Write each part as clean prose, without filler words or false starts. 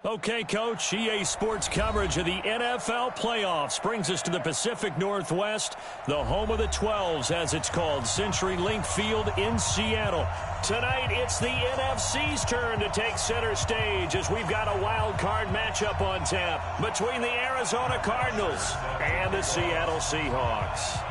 Okay, Coach, EA Sports coverage of the NFL playoffs brings us to the Pacific Northwest, the home of the 12s, as it's called, CenturyLink Field in Seattle. Tonight, it's the NFC's turn to take center stage as we've got a wild card matchup on tap between the Arizona Cardinals and the Seattle Seahawks.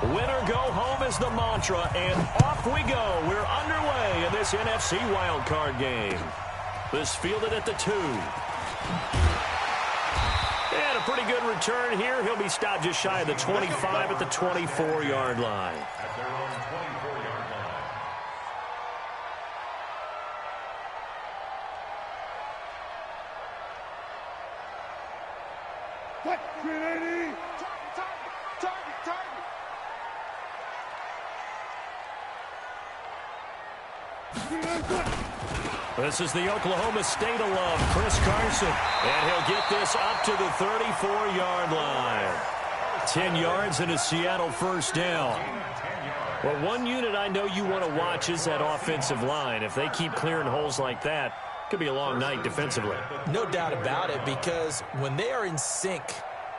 Winner go home is the mantra, and off we go. We're underway in this NFC wildcard game. This fielded at the 2. And a pretty good return here. He'll be stopped just shy of the 25 at the 24-yard line. At their own 24-yard line. What? 380. Target. This is the Oklahoma State alum, Chris Carson. And he'll get this up to the 34-yard line. 10 yards and a Seattle first down. Well, one unit I know you want to watch is that offensive line. If they keep clearing holes like that, it could be a long night defensively. No doubt about it, because when they are in sync,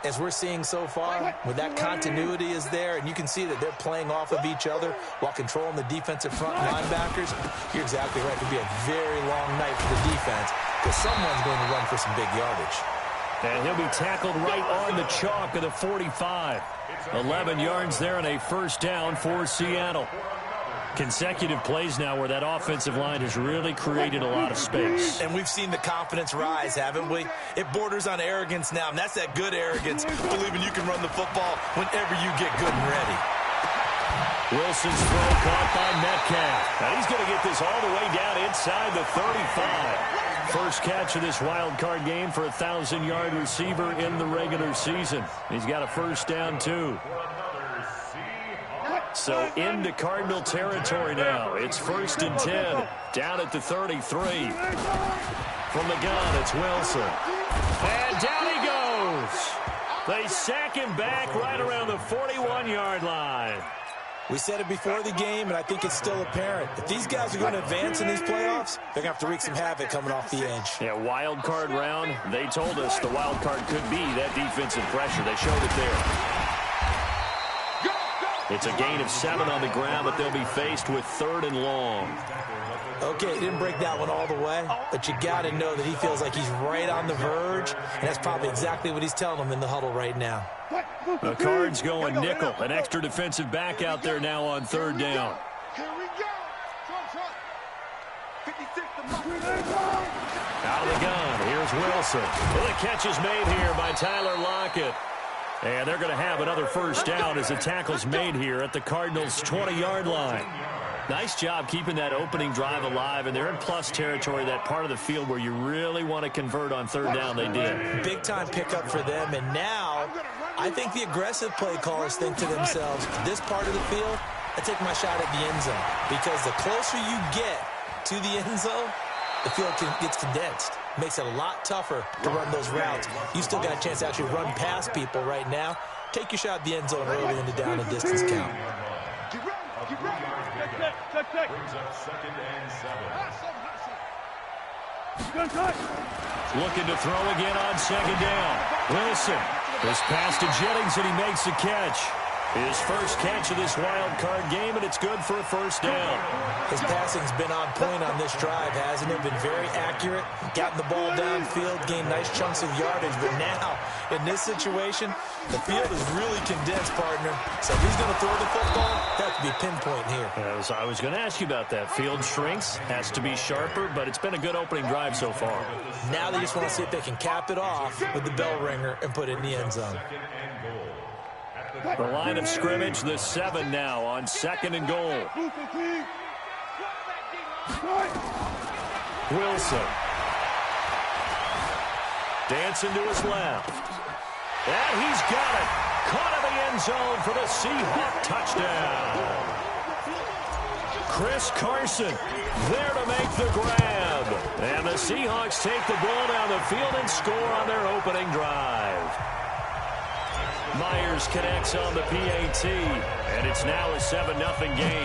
as we're seeing so far, when that continuity is there and you can see that they're playing off of each other while controlling the defensive front linebackers, you're exactly right. It could be a very long night for the defense because someone's going to run for some big yardage. And he'll be tackled right on the chalk of the 45. 11 yards there and a first down for Seattle. Consecutive plays now where that offensive line has really created a lot of space. And we've seen the confidence rise, haven't we? It borders on arrogance now, and that's that good arrogance, believing you can run the football whenever you get good and ready. Wilson's throw caught by Metcalf. Now he's going to get this all the way down inside the 35. First catch of this wild card game for a 1,000-yard receiver in the regular season. He's got a first down, too. So into Cardinal territory now. It's 1st and 10. Down at the 33. From the gun, it's Wilson. And down he goes. They sack him back right around the 41-yard line. We said it before the game, and I think it's still apparent. If these guys are going to advance in these playoffs, they're going to have to wreak some havoc coming off the edge. Yeah, wild card round. They told us the wild card could be that defensive pressure. They showed it there. It's a gain of 7 on the ground, but they'll be faced with 3rd and long. Okay, didn't break that one all the way, but you got to know that he feels like he's right on the verge, and that's probably exactly what he's telling them in the huddle right now. The Cards going nickel. An extra defensive back out there now on 3rd down. Here we go. Front. 56 Out of the gun, here's Wilson. Well, the catch is made here by Tyler Lockett. And they're going to have another first down as the tackle's made here at the Cardinals' 20-yard line. Nice job keeping that opening drive alive, and they're in plus territory, that part of the field where you really want to convert on 3rd down. They did. Big-time pickup for them, and now I think the aggressive play callers think to themselves, this part of the field, I take my shot at the end zone, because the closer you get to the end zone, the field gets condensed. Makes it a lot tougher to run those routes. You still got a chance to actually run past people right now. Take your shot at the end zone early in the down and distance count. Brings up 2nd and 7. Looking to throw again on 2nd down. Wilson. This pass to Jennings, and he makes the catch. His first catch of this wild card game, and it's good for a first down. His passing's been on point on this drive, hasn't it? Been very accurate, gotten the ball downfield, gained nice chunks of yardage. But now, in this situation, the field is really condensed, partner. So if he's going to throw the football, that could be pinpoint here. I was going to ask you about that. Field shrinks, has to be sharper, but it's been a good opening drive so far. Now they just want to see if they can cap it off with the bell ringer and put it in the end zone. The line of scrimmage, the 7 now on 2nd and goal. Wilson. Dancing to his left. And he's got it. Caught in the end zone for the Seahawk touchdown. Chris Carson there to make the grab. And the Seahawks take the ball down the field and score on their opening drive. Myers connects on the PAT, and it's now a 7-0 game.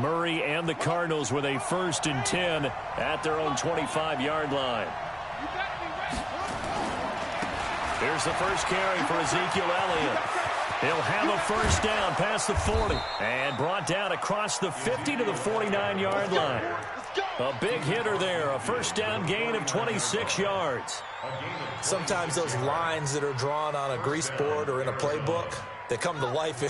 Murray and the Cardinals with a 1st and 10 at their own 25-yard line. Here's the first carry for Ezekiel Elliott. He'll have a 1st down past the 40 and brought down across the 50 to the 49-yard line. A big hitter there, a 1st down gain of 26 yards. Sometimes those lines that are drawn on a grease board or in a playbook, they come to life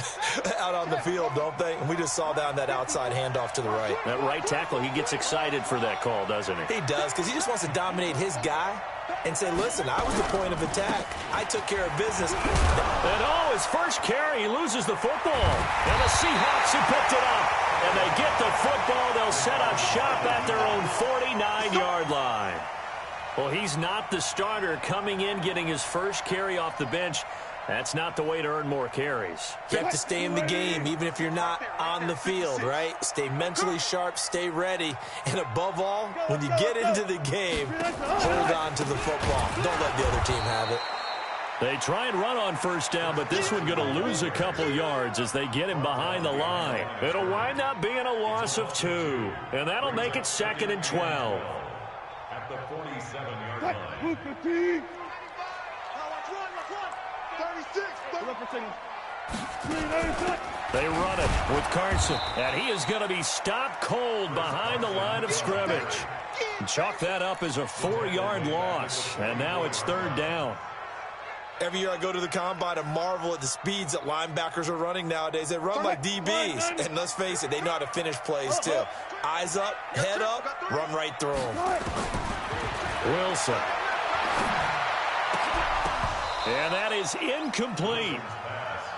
out on the field, don't they? And we just saw down that outside handoff to the right. That right tackle, he ggets excited for that call, doesn't he? He does, because he just wants to dominate his guy and say, listen, I was the point of attack. I took care of business. And his first carry, he loses the football. And the Seahawks have picked it up. And they get the football. They'll set up shop at their own 49-yard line. Well, he's not the starter coming in, getting his first carry off the bench. That's not the way to earn more carries. You have to stay in the game, even if you're not on the field, right? Stay mentally sharp, stay ready, and above all, when you get into the game, hold on to the football. Don't let the other team have it. They try and run on 1st down, but this one going to lose a couple yards as they get him behind the line. It'll wind up being a loss of 2, and that'll make it 2nd and 12. At the 47-yard line. They run it with Carson, and he is going to be stopped cold behind the line of scrimmage. Chalk that up as a 4-yard loss, and now it's 3rd down. Every year I go to the combine and marvel at the speeds that linebackers are running nowadays. They run like DBs, and let's face it, they know how to finish plays too. Eyes up, head up, run right through them. Wilson. And that is incomplete.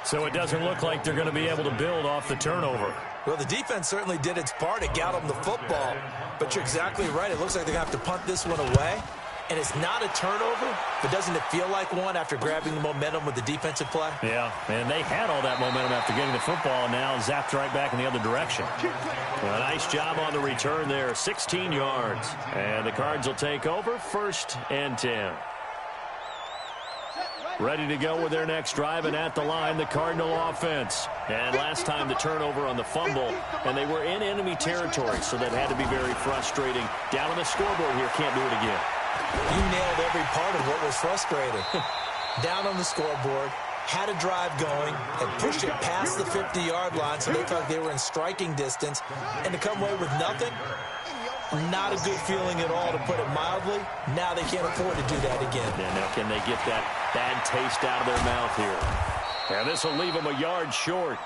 So it doesn't look like they're going to be able to build off the turnover. Well, the defense certainly did its part. It got them the football. But you're exactly right. It looks like they're going to have to punt this one away. And it's not a turnover, but doesn't it feel like one after grabbing the momentum with the defensive play? Yeah, and they had all that momentum after getting the football, and now zapped right back in the other direction. Well, a nice job on the return there, 16 yards. And the Cards will take over, 1st and 10. Ready to go with their next drive, and at the line, the Cardinal offense. And last time the turnover on the fumble, and they were in enemy territory, so that had to be very frustrating. Down on the scoreboard here, can't do it again. You nailed every part of what was frustrating. Down on the scoreboard, had a drive going, and pushed it past the 50-yard line, so they felt like they were in striking distance, and to come away with nothing, not a good feeling at all, to put it mildly. Now they can't afford to do that again. And now can they get that bad taste out of their mouth here? And this will leave them a yard short.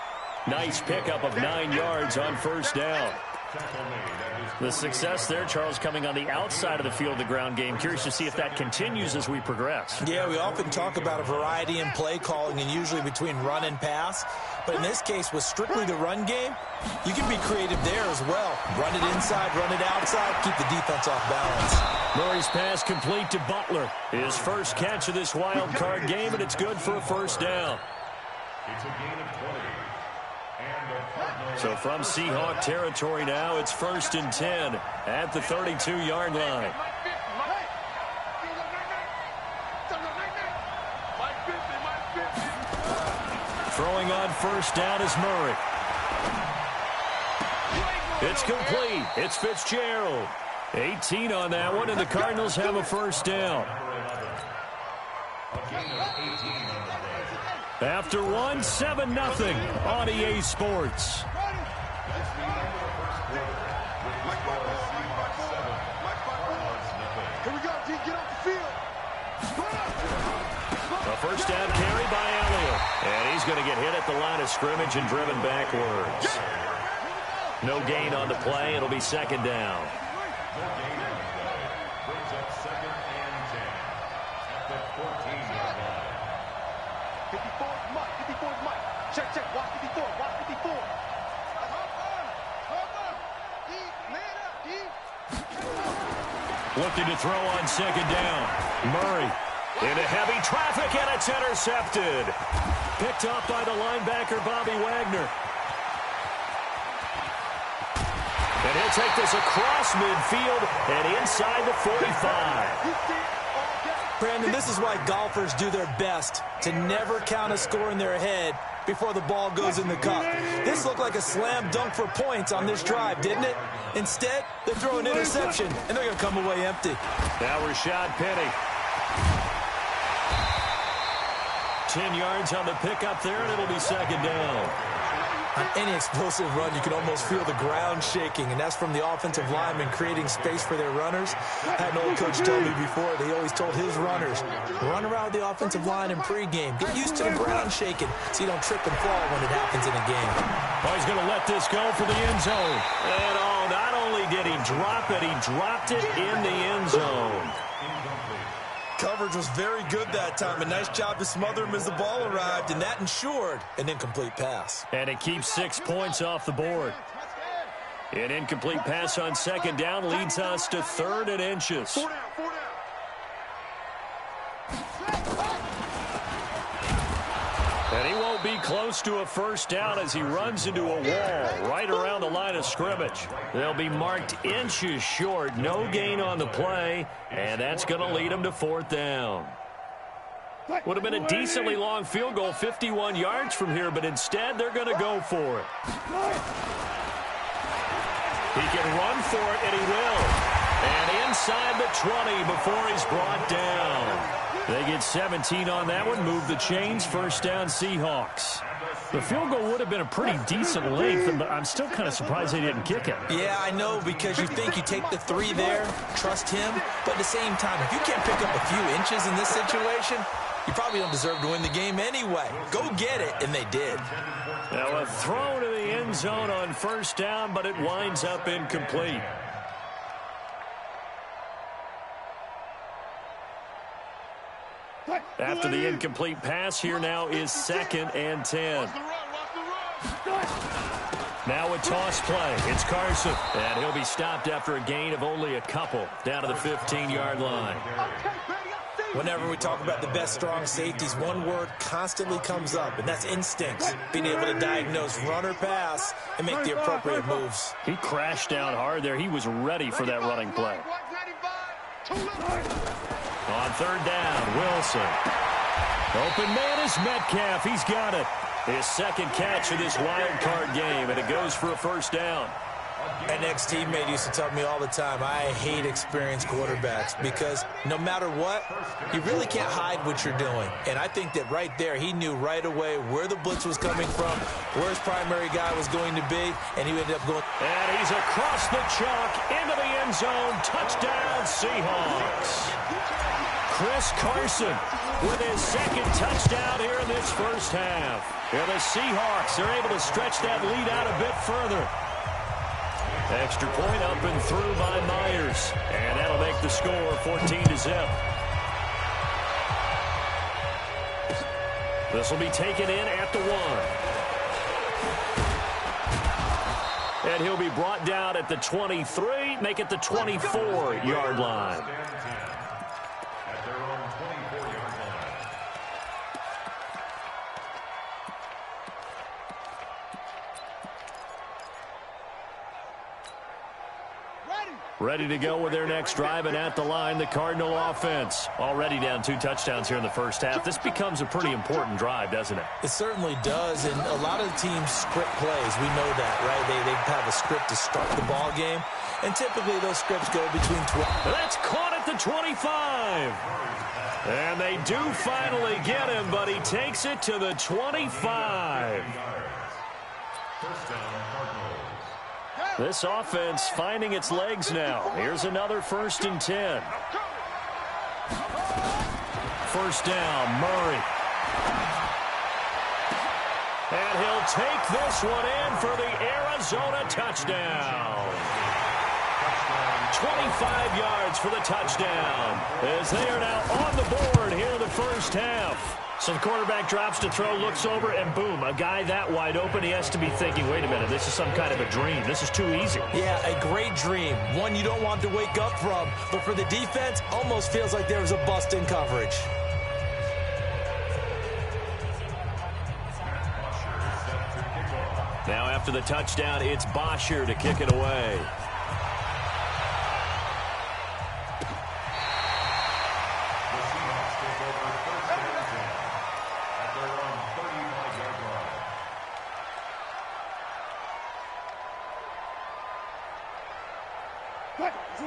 Nice pickup of 9 yards on 1st down. The success there, Charles, coming on the outside of the field, the ground game. Curious to see if that continues as we progress. Yeah, we often talk about a variety in play calling and usually between run and pass. But in this case, with strictly the run game, you can be creative there as well. Run it inside, run it outside, keep the defense off balance. Murray's pass complete to Butler. His first catch of this wild card game, and it's good for a 1st down. It's a gain of 20. So from Seahawk territory now, it's 1st and 10 at the 32-yard line. Throwing on 1st down is Murray. It's complete. It's Fitzgerald. 18 on that one, and the Cardinals have a 1st down. After one, 7-0 on EA Sports. A 1st down carry by Elliott. And he's going to get hit at the line of scrimmage and driven backwards. No gain on the play. It'll be 2nd down. Brings up 2nd and 10 at the 14-yard line. 54 is Mike. 54 is Mike. Check, check. Watch 54. Watch 54. Looking to throw on 2nd down. Murray into heavy traffic, and it's intercepted. Picked up by the linebacker, Bobby Wagner. And he'll take this across midfield and inside the 45. Brandon, this is why golfers do their best to never count a score in their head before the ball goes in the cup. This looked like a slam dunk for points on this drive, didn't it? Instead, they throw an interception, and they're going to come away empty. Now Rashad Penny. 10 yards on the pickup there, and it'll be second down. On any explosive run, you can almost feel the ground shaking, and that's from the offensive linemen creating space for their runners. I had an old coach tell me before that he always told his runners, run around the offensive line in pregame. Get used to the ground shaking so you don't trip and fall when it happens in a game. Oh, he's going to let this go for the end zone. And not only did he drop it, he dropped it in the end zone. Coverage was very good that time. A nice job to smother him as the ball arrived, and that ensured an incomplete pass. And it keeps 6 points off the board. An incomplete pass on second down leads us to 3rd and inches. And he won't be close to a first down as he runs into a wall right around the line of scrimmage. They'll be marked inches short. No gain on the play, and that's going to lead him to 4th down. Would have been a decently long field goal, 51 yards from here, but instead they're going to go for it. He can run for it, and he will. And inside the 20 before he's brought down. They get 17 on that one, move the chains, first down Seahawks. The field goal would have been a pretty decent length, but I'm still kind of surprised they didn't kick it. Yeah, I know, because you think you take the 3 there, trust him, but at the same time, if you can't pick up a few inches in this situation, you probably don't deserve to win the game anyway. Go get it, and they did. Now a throw to the end zone on first down, but it winds up incomplete. After the incomplete pass, here now is 2nd and 10. Now a toss play. It's Carson. And he'll be stopped after a gain of only a couple down to the 15-yard line. Whenever we talk about the best strong safeties, one word constantly comes up, and that's instincts. Being able to diagnose run or pass and make the appropriate moves. He crashed down hard there. He was ready for that running play. On 3rd down, Wilson. Open man is Metcalf. He's got it. His 2nd catch of this wild card game, and it goes for a first down. An ex-teammate used to tell me all the time, I hate experienced quarterbacks because no matter what, you really can't hide what you're doing. And I think that right there, he knew right away where the blitz was coming from, where his primary guy was going to be, and he ended up going. And he's across the chalk into the end zone. Touchdown, Seahawks. Chris Carson with his 2nd touchdown here in this first half. And the Seahawks are able to stretch that lead out a bit further. Extra point up and through by Myers. And that'll make the score 14-0. This will be taken in at the 1. And he'll be brought down at the 23, make it the 24-yard line. Ready to go with their next drive, and at the line, the Cardinal offense. Already down 2 touchdowns here in the first half. This becomes a pretty important drive, doesn't it? It certainly does, and a lot of the teams script plays. We know that, right? They have a script to start the ball game, and typically those scripts go between 12. That's caught at the 25. And they do finally get him, but he takes it to the 25. This offense finding its legs now. Here's another 1st and 10. First down, Murray. And he'll take this one in for the Arizona touchdown. 25 yards for the touchdown as they are now on the board here in the first half. So the quarterback drops to throw, looks over, and boom, a guy that wide open, he has to be thinking, wait a minute, this is some kind of a dream. This is too easy. Yeah, a great dream. One you don't want to wake up from. But for the defense, almost feels like there was a bust in coverage. Now after the touchdown, it's Bosher to kick it away.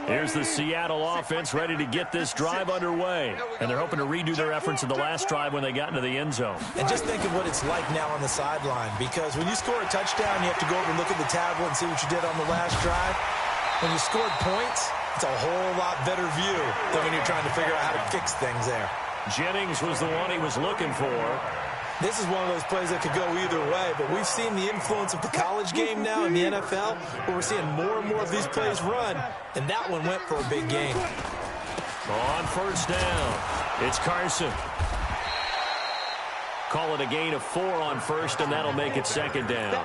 Here's the Seattle offense ready to get this drive underway. And they're hoping to redo their efforts in the last drive when they got into the end zone. And just think of what it's like now on the sideline, because when you score a touchdown, you have to go over and look at the tablet and see what you did on the last drive. When you scored points, it's a whole lot better view than when you're trying to figure out how to fix things there. Jennings was the one he was looking for. This is one of those plays that could go either way, but we've seen the influence of the college game now in the NFL, where we're seeing more and more of these plays run, and that one went for a big gain. On first down, it's Carson. Call it a gain of 4 on first, and that'll make it second down.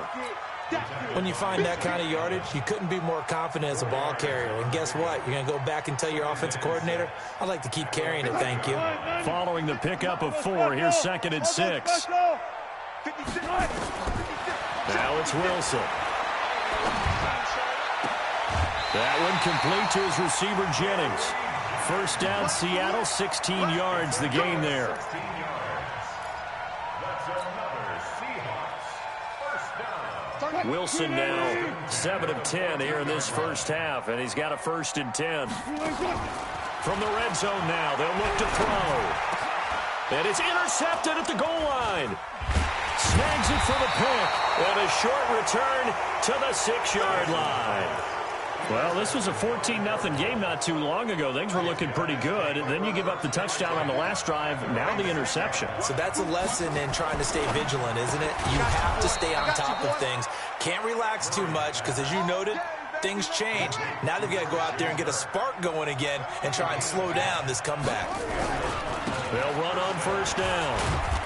When you find that kind of yardage, you couldn't be more confident as a ball carrier. And guess what? You're going to go back and tell your offensive coordinator, I'd like to keep carrying it, thank you. Following the pickup of 4, here's second and 6. Now it's Wilson. That one complete to his receiver, Jennings. First down, Seattle, 16 yards, the gain there. Wilson now 7 of 10 here in this first half, and he's got a 1st and 10. From the red zone now, they'll look to throw. And it's intercepted at the goal line. Snags it for the pick, and a short return to the 6-yard line. Well, this was a 14-0 game not too long ago. Things were looking pretty good. And then you give up the touchdown on the last drive, now the interception. So that's a lesson in trying to stay vigilant, isn't it? You have to stay on top of things. Can't relax too much because, as you noted, things change. Now they've got to go out there and get a spark going again and try and slow down this comeback. They'll run on first down.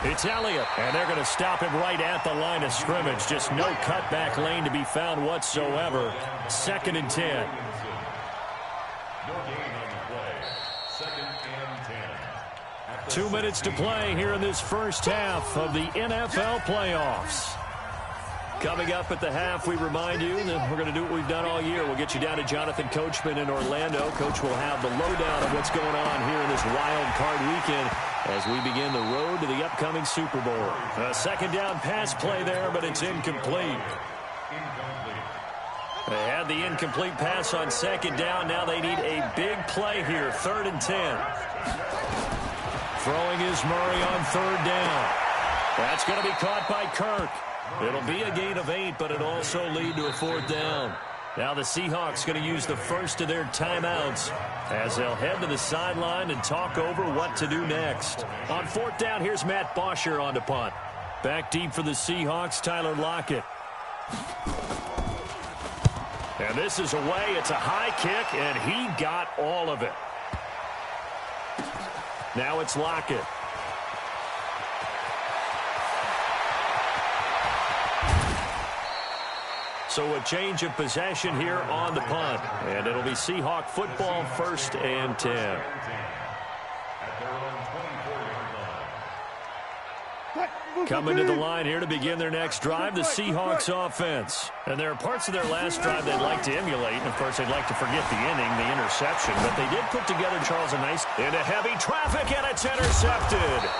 It's Elliott, and they're going to stop him right at the line of scrimmage. Just no cutback lane to be found whatsoever. 2nd and 10. 2 minutes to play here in this first half of the NFL playoffs. Coming up at the half, we remind you that we're going to do what we've done all year. We'll get you down to Jonathan Coachman in Orlando. Coach will have the lowdown of what's going on here in this wild card weekend as we begin the road to the upcoming Super Bowl. A second down pass play there, but it's incomplete. They had the incomplete pass on second down. Now they need a big play here. 3rd and 10. Throwing is Murray on 3rd down. That's going to be caught by Kirk. It'll be a gain of 8, but it'll also lead to a 4th down. Now the Seahawks going to use the first of their timeouts as they'll head to the sideline and talk over what to do next. On 4th down, here's Matt Bosher on to punt. Back deep for the Seahawks, Tyler Lockett. And this is away. It's a high kick, and he got all of it. Now it's Lockett. So a change of possession here on the punt. And it'll be Seahawk football, 1st and 10. Coming to the line here to begin their next drive, the Seahawks offense. And there are parts of their last drive they'd like to emulate. And, of course, they'd like to forget the inning, the interception. But they did put together, Charles, a nice into heavy traffic, and it's intercepted.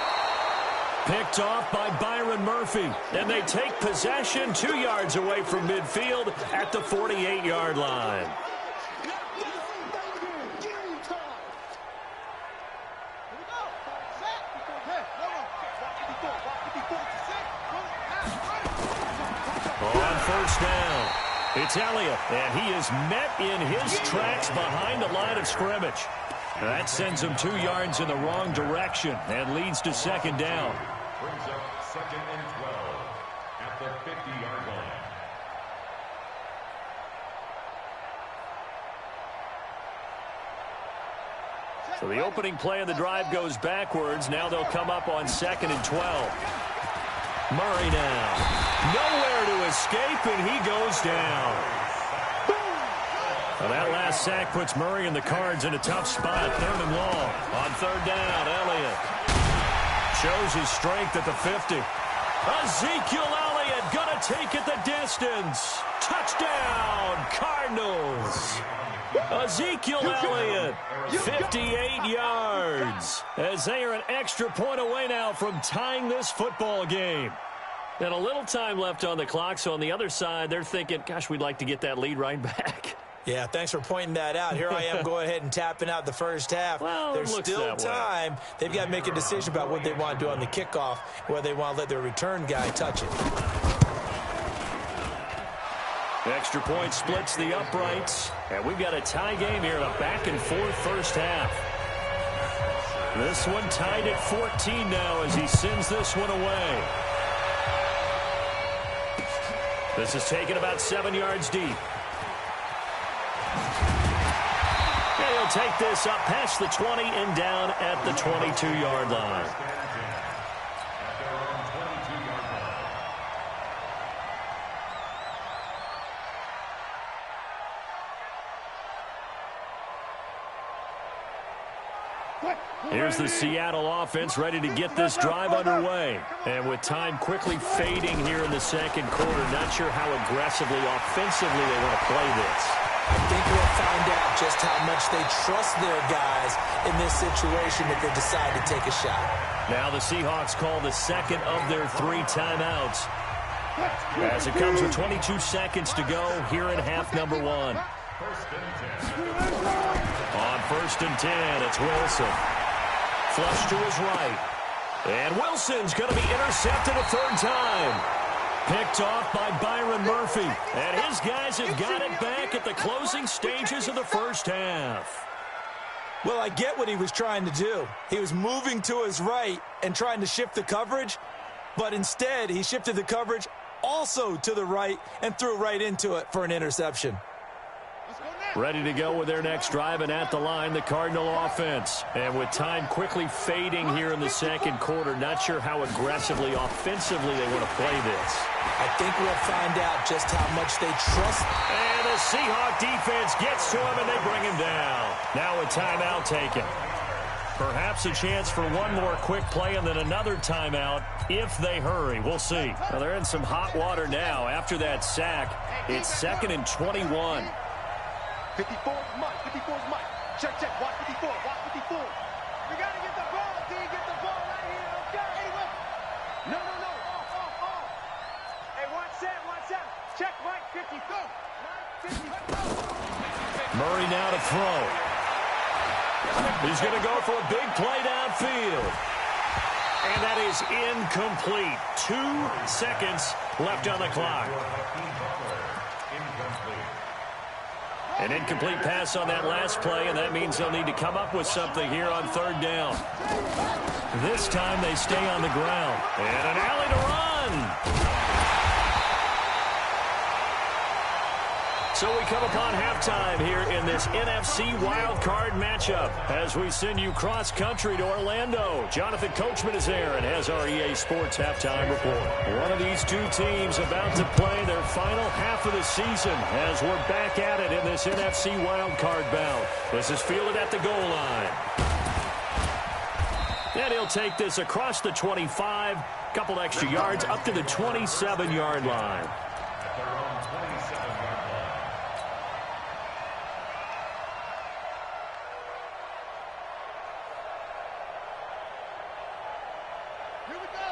Picked off by Byron Murphy. And they take possession 2 yards away from midfield at the 48-yard line. On first down, it's Elliott, and he is met in his tracks behind the line of scrimmage. That sends him 2 yards in the wrong direction and leads to 2nd down. Brings up 2nd and 12 at the 50-yard line. So the opening play of the drive goes backwards. Now they'll come up on 2nd and 12. Murray now. Nowhere to escape, and he goes down. Well, that last sack puts Murray and the Cards in a tough spot. 3rd and long. On 3rd down, Elliott shows his strength at the 50. Ezekiel Elliott gonna take it the distance. Touchdown, Cardinals. Ezekiel Elliott, 58 yards, as they are an extra point away now from tying this football game. And a little time left on the clock, so on the other side, they're thinking, gosh, we'd like to get that lead right back. Yeah, thanks for pointing that out. Here I am going ahead and tapping out the first half. Well, there's still time. They've got to make a decision about what they want to do on the kickoff, whether they want to let their return guy touch it. Extra point splits the uprights. And we've got a tie game here in a back-and-forth first half. This one tied at 14 now as he sends this one away. This is taken about 7 yards deep. And he'll take this up past the 20 and down at the 22-yard line. Here's the Seattle offense ready to get this drive underway. And with time quickly fading here in the second quarter, not sure how aggressively, offensively they want to play this. I think we'll find out just how much they trust their guys in this situation if they decide to take a shot. Now the Seahawks call the second of their 3 timeouts as it comes with 22 seconds to go here in half number 1. On 1st and 10, it's Wilson. Flush to his right. And Wilson's going to be intercepted a 3rd time. Picked off by Byron Murphy. And his guys have got it back at the closing stages of the first half. Well, I get what he was trying to do. He was moving to his right and trying to shift the coverage, but instead he shifted the coverage also to the right and threw right into it for an interception. Ready to go with their next drive, and at the line, the Cardinal offense. And with time quickly fading here in the second quarter, not sure how aggressively, offensively they want to play this. I think we'll find out just how much they trust. And the Seahawk defense gets to him, and they bring him down. Now a timeout taken. Perhaps a chance for one more quick play and then another timeout if they hurry. We'll see. Well, they're in some hot water now. After that sack, it's 2nd and 21. 54 Mike, 54 Mike. Check, watch 54, watch 54. We got to get the ball, D, get the ball right here, okay? Hey, wait. No. Off. Hey, watch that. Check Mike, 50, go. Mike, 50, go. Murray now to throw. He's going to go for a big play downfield. And that is incomplete. 2 seconds left on the clock. An incomplete pass on that last play, and that means they'll need to come up with something here on 3rd down. This time they stay on the ground. And an alley to run. So we come upon halftime here in this NFC wildcard matchup as we send you cross-country to Orlando. Jonathan Coachman is there and has our EA Sports halftime report. One of these two teams about to play their final half of the season as we're back at it in this NFC wildcard bout. This is fielded at the goal line. And he'll take this across the 25, couple extra yards up to the 27-yard line.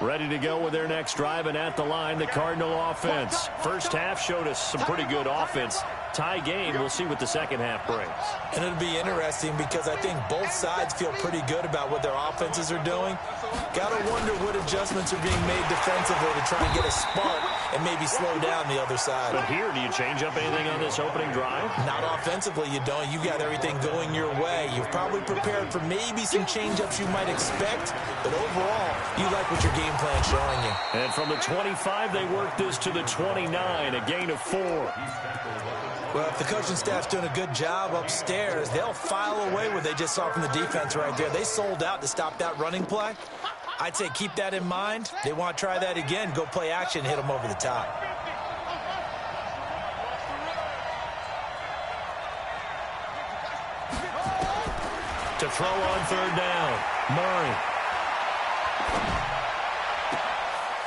Ready to go with their next drive, and at the line, the Cardinal offense. First half showed us some pretty good offense. Tie game, we'll see what the second half brings. And it'll be interesting because I think both sides feel pretty good about what their offenses are doing. Got to wonder what adjustments are being made defensively to try and get a spark and maybe slow down the other side. But here, do you change up anything on this opening drive? Not offensively, you don't. You got everything going your way. You've probably prepared for maybe some change-ups you might expect, but overall, you like what your game plan's showing you. And from the 25, they work this to the 29, a gain of 4. Well, if the coaching staff's doing a good job upstairs, they'll file away what they just saw from the defense right there. They sold out to stop that running play. I'd say keep that in mind. They want to try that again, go play action, hit them over the top. To throw on 3rd down, Murray.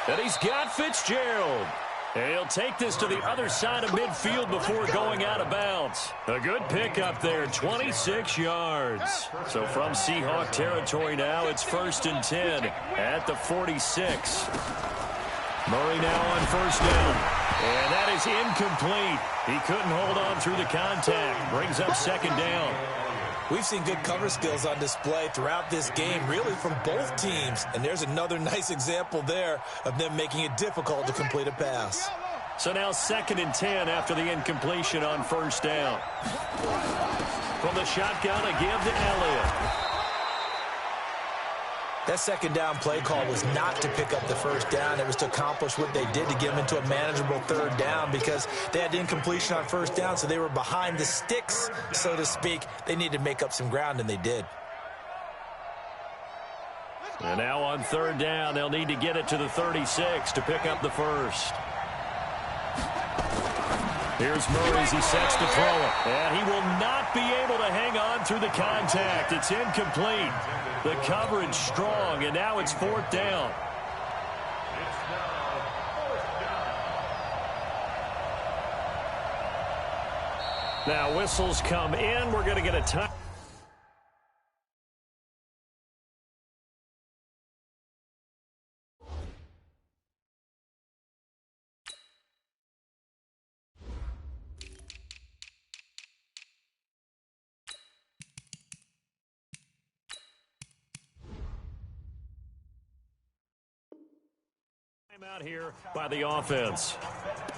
And he's got Fitzgerald. And he'll take this to the other side of midfield before going out of bounds. A good pickup there, 26 yards. So from Seahawk territory now, it's 1st and 10 at the 46. Murray now on 1st down. And that is incomplete. He couldn't hold on through the contact. Brings up second down. We've seen good cover skills on display throughout this game, really from both teams. And there's another nice example there of them making it difficult to complete a pass. So now 2nd and 10 after the incompletion on first down. From the shotgun, a give to Elliott. That second down play call was not to pick up the first down. It was to accomplish what they did to get them into a manageable 3rd down because they had incompletion on first down, so they were behind the sticks, so to speak. They needed to make up some ground, and they did. And now on 3rd down, they'll need to get it to the 36 to pick up the first. Here's Murray as he sets to throw it. And he will not be able to hang on through the contact. It's incomplete. The coverage strong, and now it's 4th down. Now whistles come in. We're going to get a time. Out here by the offense.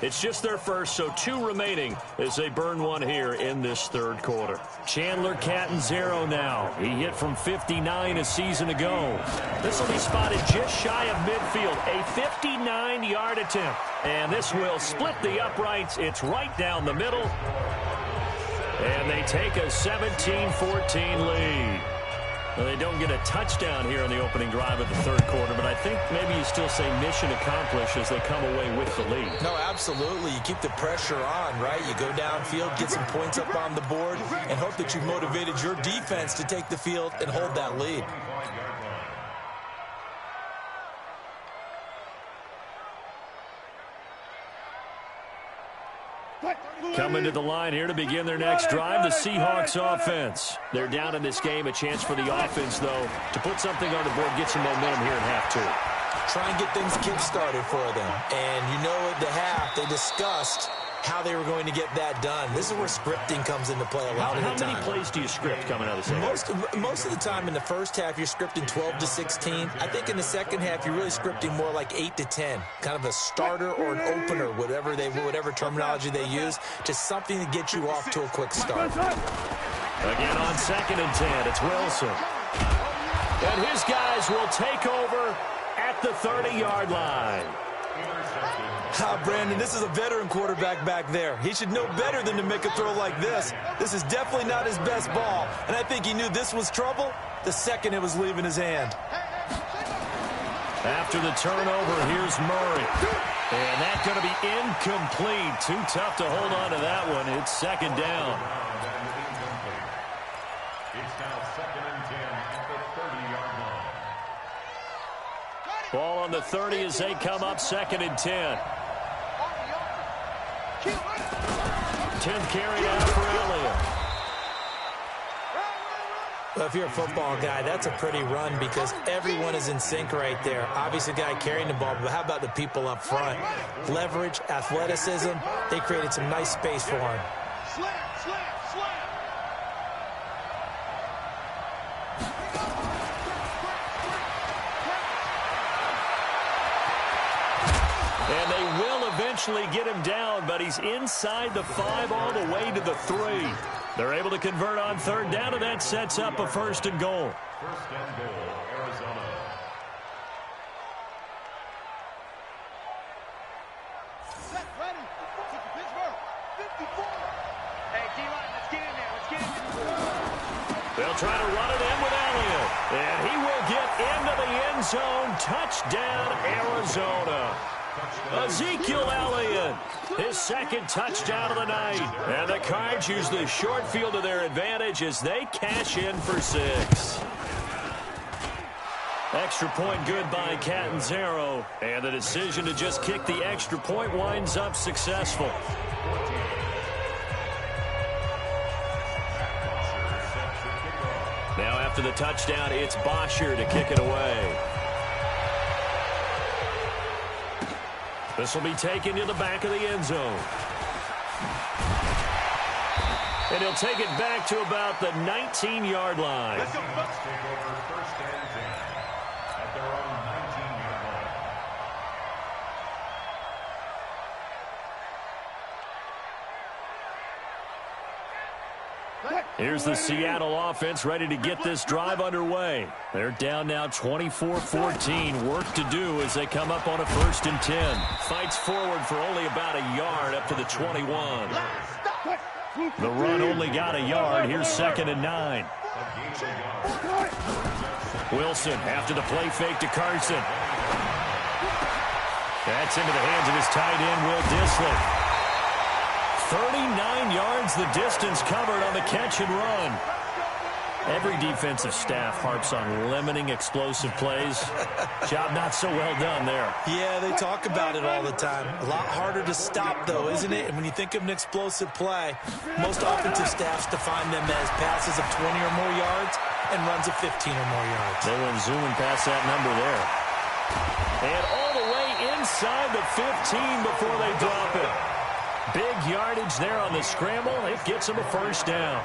It's just their first, so 2 remaining as they burn one here in this 3rd quarter. Chandler Catanzaro now. He hit from 59 a season ago. This will be spotted just shy of midfield. A 59-yard attempt. And this will split the uprights. It's right down the middle. And they take a 17-14 lead. Well, they don't get a touchdown here in the opening drive of the 3rd quarter, but I think maybe you still say mission accomplished as they come away with the lead. No, absolutely. You keep the pressure on, right? You go downfield, get some points up on the board, and hope that you've motivated your defense to take the field and hold that lead. Coming to the line here to begin their next drive, the Seahawks offense. They're down in this game. A chance for the offense, though, to put something on the board, get some momentum here in half 2. Try and get things kick-started for them. And you know at the half, they discussed how they were going to get that done. This is where scripting comes into play a lot of the time. How many plays do you script coming out of the second? Most of the time in the first half, you're scripting 12 to 16. I think in the second half, you're really scripting more like 8 to 10. Kind of a starter or an opener, whatever terminology they use, just something to get you off to a quick start. Again on 2nd and 10, it's Wilson. And his guys will take over at the 30-yard line. Brandon, this is a veteran quarterback back there. He should know better than to make a throw like this. This is definitely not his best ball, and I think he knew this was trouble the second it was leaving his hand. After the turnover, here's Murray. And that's going to be incomplete. Too tough to hold on to that one. It's 2nd down. It's now 2nd and 10 at the 30-yard line. Ball on the 30 as they come up 2nd and 10. 10th carry out for Elliott. Well, if you're a football guy, that's a pretty run because everyone is in sync right there. Obviously, the guy carrying the ball, but how about the people up front? Leverage, athleticism, they created some nice space for him. And they will eventually get him down, but he's inside the 5 all the way to the 3. They're able to convert on 3rd down, and that sets up a 1st and goal. 1st and goal, Arizona. Set, ready. Pittsburgh, 54. Hey, D-line, let's get in there. Let's get in there. They'll try to run it in with Elliott. And he will get into the end zone. Touchdown, Arizona. Ezekiel Elliott, his 2nd touchdown of the night. And the Cards use the short field to their advantage as they cash in for 6. Extra point good by Catanzaro. And the decision to just kick the extra point winds up successful. Now after the touchdown, it's Bosher to kick it away. This will be taken to the back of the end zone. And he'll take it back to about the 19-yard line. Let's take over first and 10 at their own 19-yard line. Here's the Seattle offense ready to get this drive underway. They're down now 24-14. Work to do as they come up on a 1st and 10. Fights forward for only about a yard up to the 21. The run only got a yard. Here's 2nd and 9. Wilson after the play fake to Carson. That's into the hands of his tight end, Will Dissly. 39 yards the distance covered on the catch and run. Every defensive staff harps on limiting explosive plays. Job not so well done there. Yeah, they talk about it all the time. A lot harder to stop, though, isn't it? And when you think of an explosive play, most offensive staffs define them as passes of 20 or more yards and runs of 15 or more yards. They went zooming past that number there. And all the way inside the 15 before they drop it. Big yardage there on the scramble. It gets him a 1st down.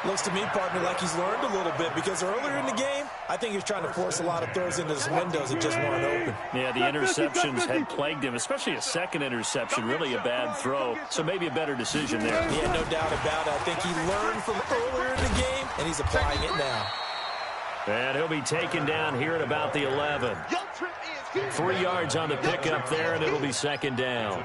Looks to me, partner, like he's learned a little bit because earlier in the game, I think he was trying to force a lot of throws into his windows that just weren't open. Yeah, the interceptions had plagued him, especially a second interception, really a bad throw. So maybe a better decision there. Yeah, no doubt about it. I think he learned from earlier in the game, and he's applying it now. And he'll be taken down here at about the 11. 3 yards on the pickup there, and it'll be 2nd down.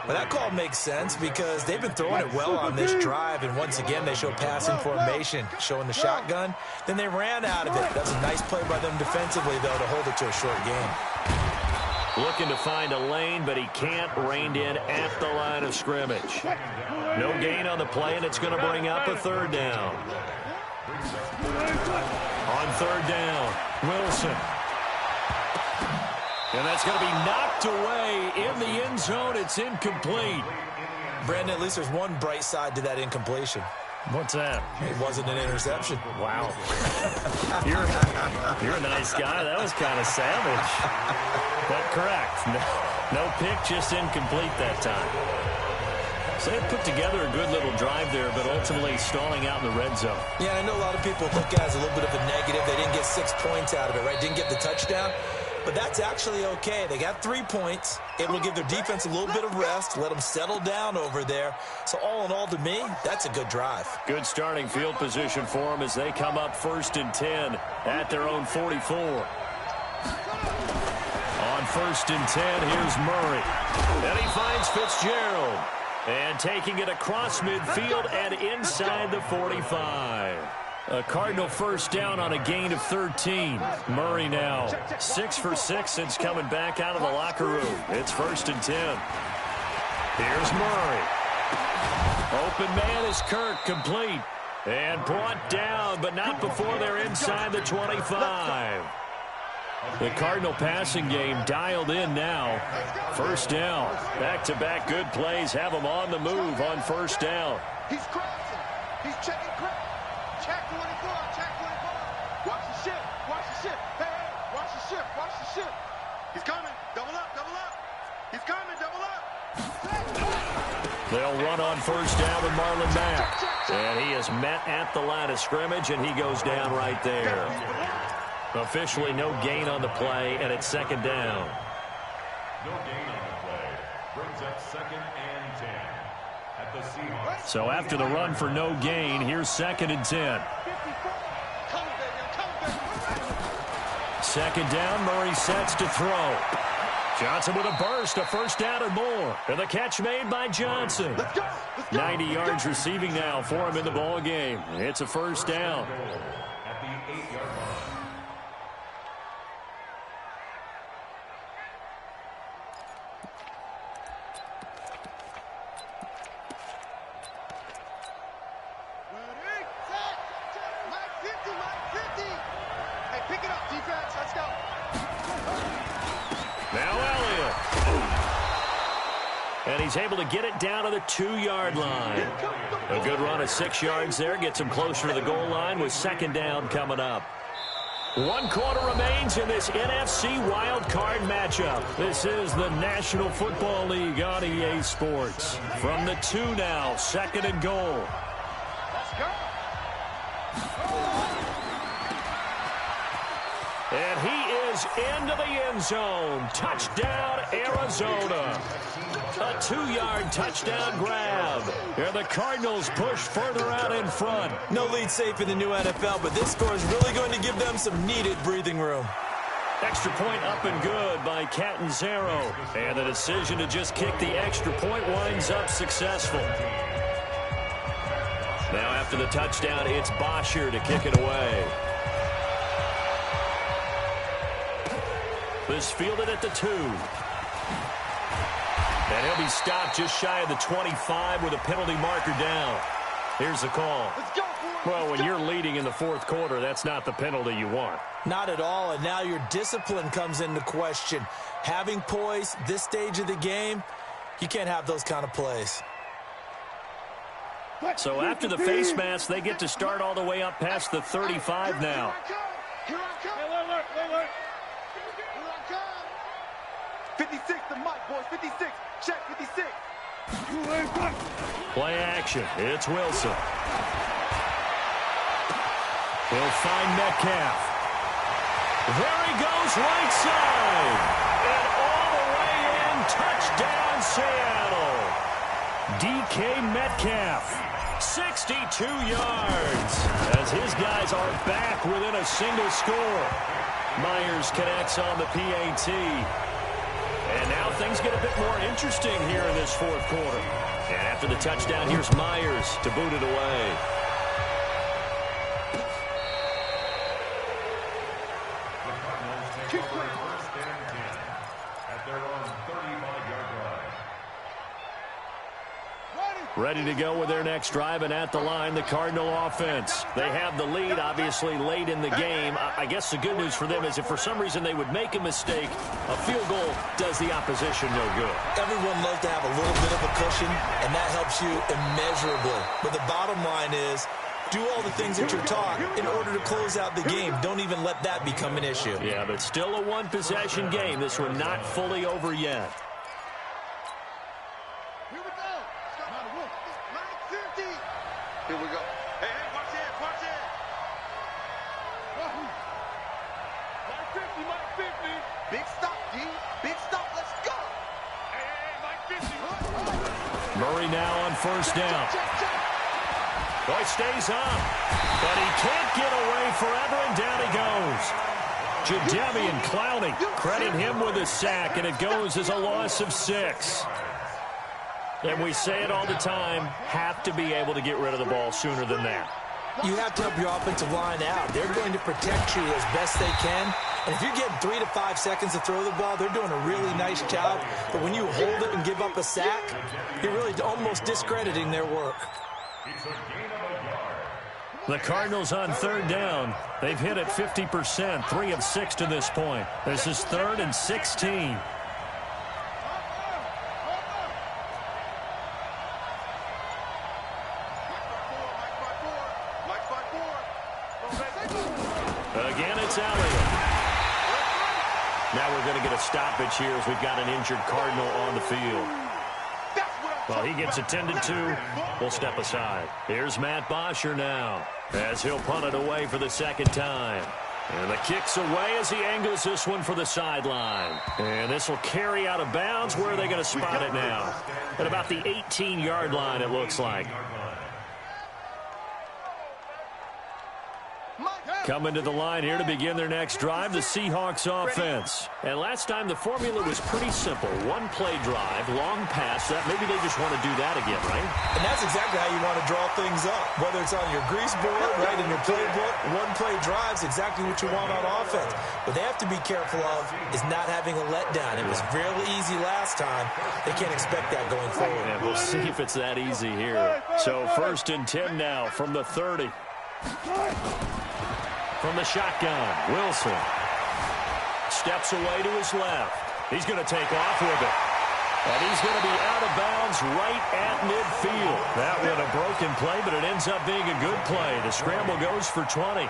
Well, that call makes sense because they've been throwing it well on this drive, and once again, they show passing formation, showing the shotgun. Then they ran out of it. That's a nice play by them defensively, though, to hold it to a short game. Looking to find a lane, but he can't. Reined in at the line of scrimmage. No gain on the play, and it's going to bring up a 3rd down. On 3rd down, Wilson. And that's going to be knocked away in the end zone. It's incomplete. Brandon, at least there's one bright side to that incompletion. What's that? It wasn't an interception. Wow. You're a nice guy. That was kind of savage. But correct. No pick, just incomplete that time. So they put together a good little drive there, but ultimately stalling out in the red zone. Yeah, I know a lot of people look at it as a little bit of a negative. They didn't get 6 points out of it, right? Didn't get the touchdown. But that's actually okay. They got 3 points, able to give their defense a little bit of rest, let them settle down over there. So all in all, to me, that's a good drive. Good starting field position for them as they come up 1st and 10 at their own 44. On 1st and 10, here's Murray. And he finds Fitzgerald. And taking it across midfield and inside the 45. A Cardinal 1st down on a gain of 13. Murray now 6 for 6 since coming back out of the locker room. It's 1st and 10. Here's Murray. Open man is Kirk, complete. And brought down, but not before they're inside the 25. The Cardinal passing game dialed in now. 1st down. Back-to-back good plays have them on the move on 1st down. He's crossing. He's checking Kirk. Check 24, check 24. Watch the ship, watch the ship. Hey, watch the ship, watch the ship. He's coming. Double up, double up. He's coming, double up. They'll run on 1st down with Marlon Mack. And he is met at the line of scrimmage, and he goes down right there. Officially no gain on the play, and it's 2nd down. No gain on the play. Brings up 2nd and 10 at the Seahawks. So after the run for no gain, here's 2nd and 10. 2nd down, Murray sets to throw. Johnson with a burst, a 1st down and more. And the catch made by Johnson. 90 yards receiving now for him in the ball game. It's a 1st down. At the 8-yard line. And he's able to get it down to the 2-yard line. A good run of 6 yards there. Gets him closer to the goal line with 2nd down coming up. 1 quarter remains in this NFC wildcard matchup. This is the National Football League on EA Sports. From the 2 now, 2nd and goal. And he is into the end zone. Touchdown, Arizona. A 2-yard touchdown grab. And the Cardinals push further out in front. No lead safe in the new NFL, but this score is really going to give them some needed breathing room. Extra point up and good by Catanzaro. And the decision to just kick the extra point winds up successful. Now after the touchdown, it's Bosher to kick it away. This fielded at the 2. And he'll be stopped just shy of the 25 with a penalty marker down. Here's the call. Well, when you're leading in the 4th quarter, that's not the penalty you want. Not at all, and now your discipline comes into question. Having poise this stage of the game, you can't have those kind of plays. So after the face mask, they get to start all the way up past the 35 now. 56 to Mike, boys. 56. Check 56. Play action. It's Wilson. He'll find Metcalf. There he goes, right side. And all the way in, touchdown Seattle. DK Metcalf, 62 yards. As his guys are back within a single score. Myers connects on the PAT. And now things get a bit more interesting here in this 4th quarter. And after the touchdown, here's Myers to boot it away. First and 10 at their own 35-yard line. Ready to go with their next drive, and at the line, the Cardinal offense. They have the lead, obviously, late in the game. I guess the good news for them is if for some reason they would make a mistake, a field goal does the opposition no good. Everyone loves to have a little bit of a cushion, and that helps you immeasurably. But the bottom line is, do all the things that you're taught in order to close out the game. Don't even let that become an issue. Yeah, but still a one-possession game. This one not fully over yet. Here we go. Hey, watch it, watch it. Mike 50, Mike 50. Big stop, D. Big stop, let's go. Hey, Mike 50. Murray now on 1st down. Boy, stays up, but he can't get away forever, and down he goes. Jadeveon Clowney, credit him with a sack, and it goes as a loss of 6. And we say it all the time, have to be able to get rid of the ball sooner than that. You have to help your offensive line out. They're going to protect you as best they can. And if you're getting 3 to 5 seconds to throw the ball, they're doing a really nice job. But when you hold it and give up a sack, you're really almost discrediting their work. The Cardinals on 3rd down. They've hit it 50%, 3 of 6 to this point. This is 3rd and 16. Again, it's Elliott. Now we're going to get a stoppage here as we've got an injured Cardinal on the field. Well, he gets attended to. We'll step aside. Here's Matt Bosher now as he'll punt it away for the 2nd time. And the kick's away as he angles this one for the sideline. And this will carry out of bounds. Where are they going to spot it now? At about the 18-yard line, it looks like. Coming to the line here to begin their next drive, the Seahawks offense. And last time the formula was pretty simple. 1-play drive, long pass. That maybe they just want to do that again, right? And that's exactly how you want to draw things up. Whether it's on your grease board, right, in your playbook, 1-play drive's exactly what you want on offense. What they have to be careful of is not having a letdown. It was fairly easy last time. They can't expect that going forward. And we'll see if it's that easy here. So 1st and 10 now from the 30. From the shotgun, Wilson steps away to his left. He's going to take off with it. And he's going to be out of bounds right at midfield. That one a broken play, but it ends up being a good play. The scramble goes for 20.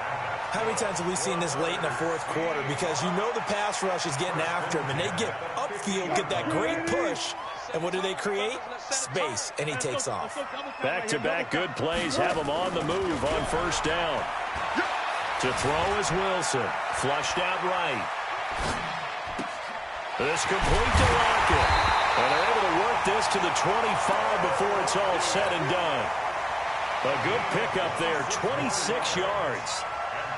How many times have we seen this late in the fourth quarter? Because you know the pass rush is getting after him, and they get upfield, get that great push, and what do they create? Space, and he takes off. Back-to-back good plays have him on the move on first down. To throw is Wilson. Flushed out right. This complete to Lockett. And they're able to work this to the 25 before it's all said and done. A good pickup there, 26 yards.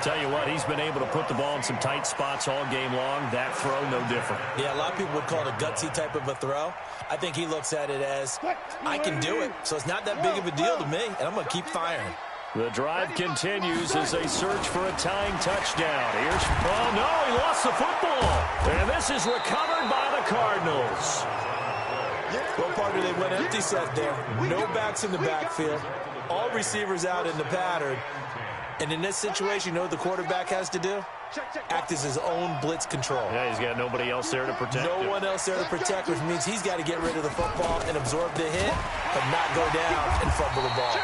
Tell you what, he's been able to put the ball in some tight spots all game long. That throw, no different. Yeah, a lot of people would call it a gutsy type of a throw. I think he looks at it as, I can do it, so it's not that big of a deal to me, and I'm going to keep firing. The drive continues as they search for a tying touchdown. Here's, oh no, he lost the football. And this is recovered by the Cardinals. Well, partner, they went empty set there. No backs in the backfield. All receivers out in the pattern. And in this situation, you know what the quarterback has to do? Act as his own blitz control. Yeah, he's got nobody else there to protect him. No one else there to protect, which means he's got to get rid of the football and absorb the hit, but not go down and fumble the ball.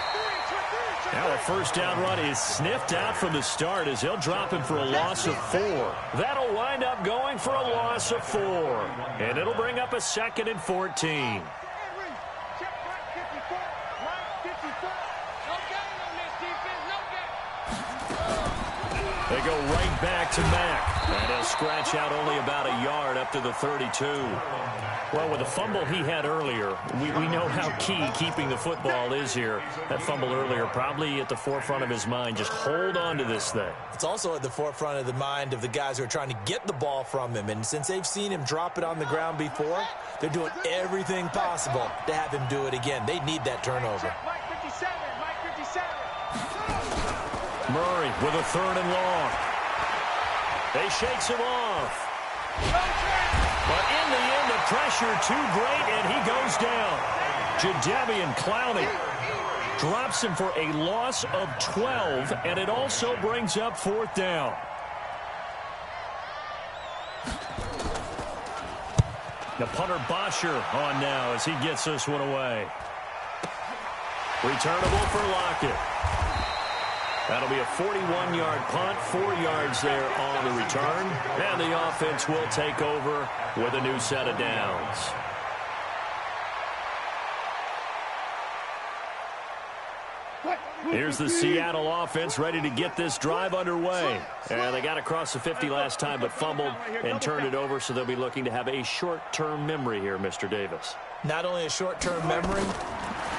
Now a first down run is sniffed out from the start as they'll drop him for a loss of 4. That'll wind up going for a loss of 4. And it'll bring up a 2nd and 14. They go right back to Mack. And he'll scratch out only about a yard up to the 32. Well, with the fumble he had earlier, we know how key keeping the football is here. That fumble earlier probably at the forefront of his mind. Just hold on to this thing. It's also at the forefront of the mind of the guys who are trying to get the ball from him. And since they've seen him drop it on the ground before, they're doing everything possible to have him do it again. They need that turnover. Murray with a 3rd and long. They shakes him off. But in the end, the pressure too great, and he goes down. Jadeveon Clowney drops him for a loss of 12, and it also brings up 4th down. The punter Bosher on now as he gets this one away. Returnable for Lockett. That'll be a 41-yard punt, 4 yards there on the return. And the offense will take over with a new set of downs. Here's the Seattle offense ready to get this drive underway. And they got across the 50 last time but fumbled and turned it over, so they'll be looking to have a short-term memory here, Mr. Davis. Not only a short-term memory,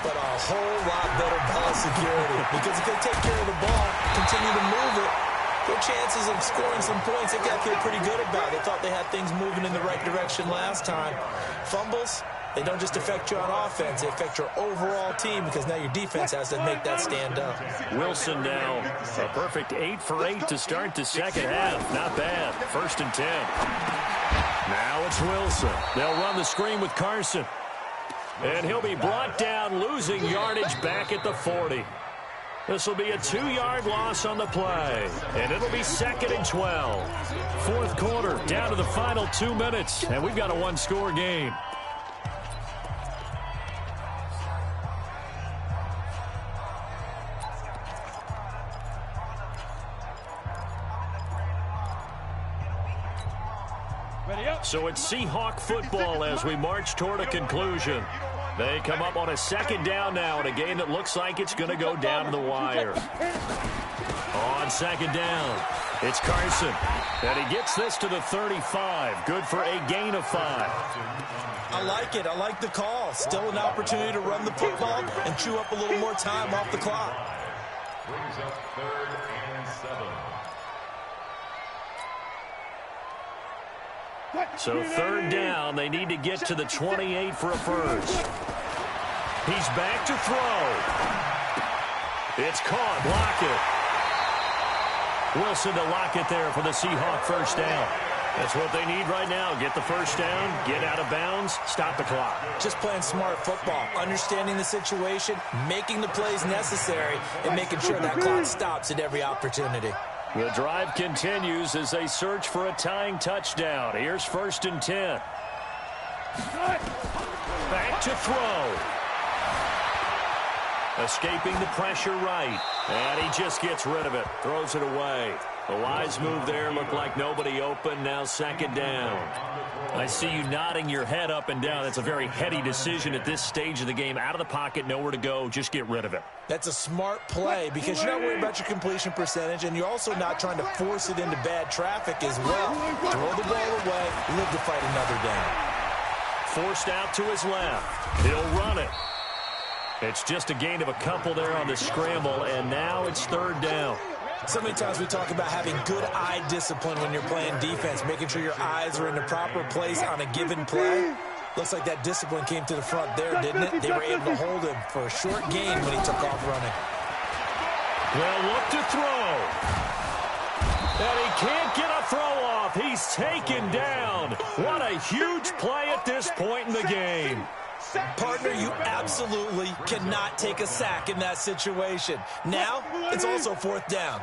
but a whole lot better ball security. Because if they take care of the ball, continue to move it, their chances of scoring some points, they got to feel pretty good about it. They thought they had things moving in the right direction last time. Fumbles, they don't just affect you on offense, they affect your overall team because now your defense has to make that stand up. Wilson now, a perfect 8 for 8 to start the second half. Not bad. 1st and 10. Now it's Wilson. They'll run the screen with Carson. And he'll be brought down, losing yardage back at the 40. This will be a 2-yard loss on the play. And it'll be 2nd and 12. 4th quarter, down to the final 2 minutes. And we've got a 1-score game. So it's Seahawk football as we march toward a conclusion. They come up on a 2nd down now in a game that looks like it's going to go down to the wire. On 2nd down, it's Carson. And he gets this to the 35. Good for a gain of 5. I like it. I like the call. Still an opportunity to run the football and chew up a little more time off the clock. Brings up 3rd and 7. So 3rd down, they need to get to the 28 for a first. He's back to throw. It's caught. Lockett. Wilson to Lockett there for the Seahawk first down. That's what they need right now. Get the first down, get out of bounds, stop the clock. Just playing smart football, understanding the situation, making the plays necessary, and making sure that clock stops at every opportunity. The drive continues as they search for a tying touchdown. Here's 1st and 10. Back to throw. Escaping the pressure right. And he just gets rid of it. Throws it away. A wise move there. Looked like nobody open. Now second down. I see you nodding your head up and down. That's a very heady decision at this stage of the game. Out of the pocket, nowhere to go. Just get rid of it. That's a smart play because you're not worried about your completion percentage, and you're also not trying to force it into bad traffic as well. Throw the ball away, live to fight another down. Forced out to his left. He'll run it. It's just a gain of a couple there on the scramble, and now it's third down. So many times we talk about having good eye discipline when you're playing defense, making sure your eyes are in the proper place on a given play. Looks like that discipline came to the front there, didn't it? They were able to hold him for a short gain when he took off running. Well, look to throw. And he can't get a throw off. He's taken down. What a huge play at this point in the game. Partner, you absolutely cannot take a sack in that situation. Now, it's also fourth down.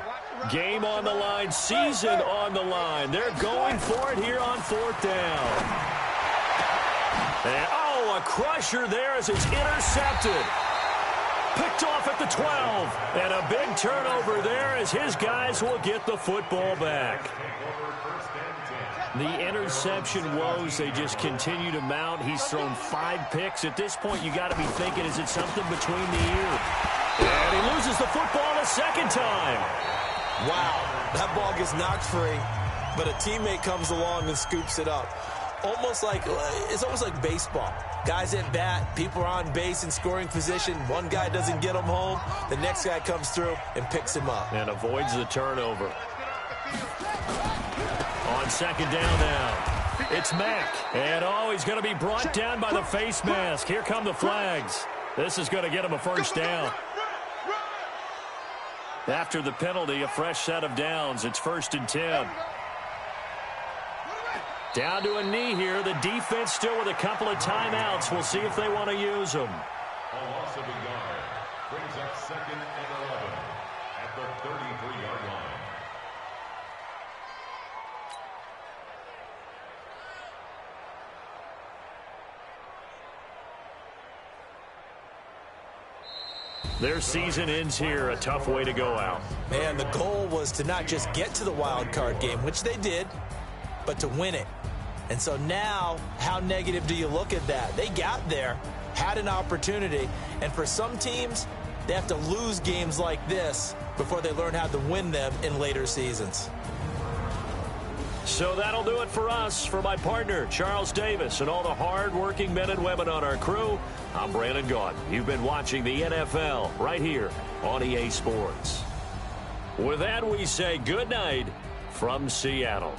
Game on the line, season on the line. They're going for it here on fourth down. And, oh, a crusher there as it's intercepted. Picked off at the 12. And a big turnover there as his guys will get the football back. The interception woes, they just continue to mount. He's thrown 5 picks. At this point, you got to be thinking, is it something between the ears? And he loses the football a second time. Wow, that ball gets knocked free, but a teammate comes along and scoops it up. It's almost like baseball. Guys at bat, people are on base in scoring position. One guy doesn't get him home. The next guy comes through and picks him up. And avoids the turnover. On second down now, it's Mack. And, oh, he's going to be brought down by the face mask. Here come the flags. This is going to get him a first down. After the penalty, a fresh set of downs. It's 1st and 10. Down to a knee here. The defense still with a couple of timeouts. We'll see if they want to use them. A loss of a yard brings up 2nd and 11 at the 33-yard line. Their season ends here. A tough way to go out. Man, the goal was to not just get to the wild card game, which they did, but to win it. And so now, how negative do you look at that? They got there, had an opportunity, and for some teams, they have to lose games like this before they learn how to win them in later seasons. So that'll do it for us. For my partner, Charles Davis, and all the hard-working men and women on our crew, I'm Brandon Gaudin. You've been watching the NFL right here on EA Sports. With that, we say good night from Seattle.